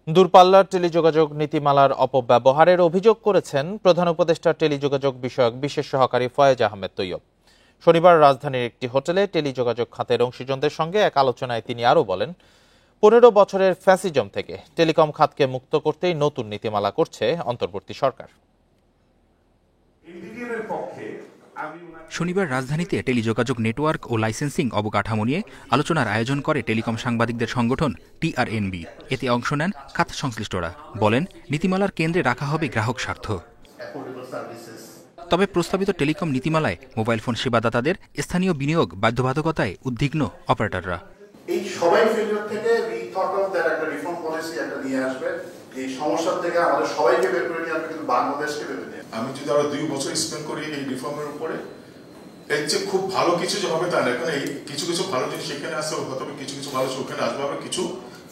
দূরপাল্লার টেলিযোগাযোগ নীতিমালার অপব্যবহারের অভিযোগ করেছেন প্রধান উপদেষ্টা টেলিযোগাযোগ বিষয়ক বিশেষ সহকারী ফয়েজ আহমেদ তৈয়ব। শনিবার রাজধানীর একটি হোটেলে টেলিযোগাযোগ খাতের অংশীজনদের সঙ্গে এক আলোচনায় তিনি আরও বলেন, 15 বছরের ফ্যাসিজম থেকে টেলিকম খাতকে মুক্ত করতেই নতুন নীতিমালা করছে অন্তর্বর্তী সরকার। শনিবার রাজধানীতে টেলিযোগাযোগ নেটওয়ার্ক ও লাইসেন্সিং অবকাঠামো নিয়ে আলোচনার আয়োজন করে টেলিকম সাংবাদিকদের সংগঠন টিআরএনবি। এতে অংশ নেন খাত সংশ্লিষ্টরা। বলেন, নীতিমালার কেন্দ্রে রাখা হবে গ্রাহক স্বার্থ। তবে প্রস্তাবিত টেলিকম নীতিমালায় মোবাইল ফোন সেবাদাতাদের স্থানীয় বিনিয়োগ বাধ্যবাধকতায় উদ্বিগ্ন অপারেটররা। এই সবাই ফেলিওর থেকে রিথট অফ দ্যাট একটা রিফর্ম পলিসি একটা নিয়ে আসবে। এই সমস্যা থেকে আমাদের সবাইকে বের করে নিয়ে আসবে, কিন্তু বাংলাদেশকে বের করে নিয়ে। আমি যদি আরো 2 বছর স্পেন্ড করি এই রিফর্মের উপরে, এর যে খুব ভালো কিছু যে হবে তা না। এখন এই কিছু কিছু ভালো জিনিস সেখানে আসতে হবে, হয়তো কিছু কিছু ভালো ওখানে আসবে, আবার কিছু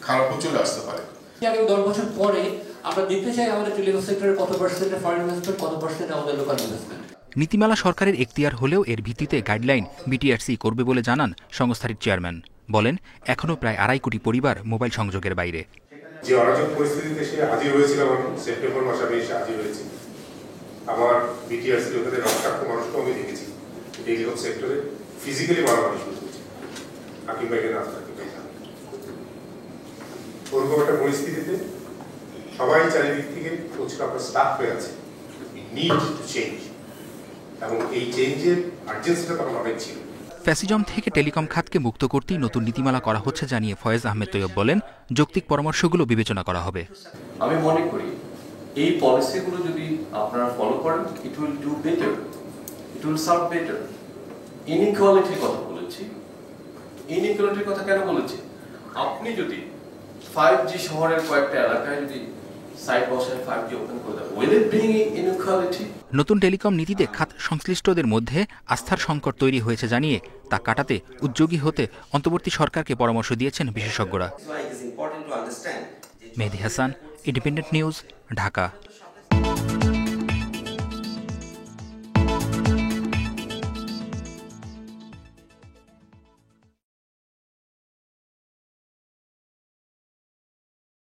খারাপও চলে আসতে পারে। আগামী 10 বছর পরে আমরা দেখতে চাই আমাদের টেলিকম সেক্টরে কত পার্সেন্ট ফরেন ইনভেস্টমেন্ট, কত পার্সেন্ট আমাদের লোকাল ইনভেস্টমেন্ট। নীতিমালা সরকারের এখতিয়ার হলেও এর ভিত্তিতে গাইডলাইন বিটিআরসি করবে বলে জানান সংস্থাটির চেয়ারম্যান। বলেন, এখনো প্রায় 2.5 কোটি পরিবার মোবাইল সংযোগের বাইরে। যে অরাজক পরিস্থিতিতে সে হাজির হয়েছিলাম, আমি সেপ্টেম্বর মাসে আমি এসে হাজির হয়েছি। আমার বিটিআরসি ওখানে রক্তাক্ত মানুষকেও আমি দেখেছি টেলিকম সেক্টরে ফিজিক্যালি মারামারি শুরু করছে। হাকিম ভাইকে না হাকিম ভাই ওরকম একটা পরিস্থিতিতে সবাই চারিদিক থেকে আপনার স্টাফ হয়ে আছে, নিড টু চেঞ্জ, এবং এই চেঞ্জের আর্জেন্সিটা তখন অনেক ছিল। ফ্যাসিজম থেকে টেলিকম খাতকে মুক্ত করতেই নতুন নীতিমালা করা হচ্ছে জানিয়ে ফয়েজ আহমেদ তৈয়ব বলেন, যৌক্তিক পরামর্শগুলো বিবেচনা করা হবে। আমি মনে করি এই পলিসিগুলো যদি আপনারা ফলো করেন, it will do better, it will serve better. ইনইকুয়ালিটির কথা বলেছি। ইনইকুয়ালিটির কথা কেন বলেছি? আপনি যদি 5G শহরের কয়েকটা এলাকায় যদি সাইট বসায় 5G ওপেন করে দেন, উইল ইট ব্রিং ইনইকুয়ালিটি? নতুন টেলিকম নীতিতে খাত সংশ্লিষ্টদের মধ্যে আস্থার সংকট তৈরি হয়েছে জানিয়ে তা কাটাতে উদ্যোগী হতে অন্তর্বর্তী সরকারকে পরামর্শ দিয়েছেন বিশেষজ্ঞরা। মেহেদী হাসান, ইন্ডিপেন্ডেন্ট নিউজ, ঢাকা।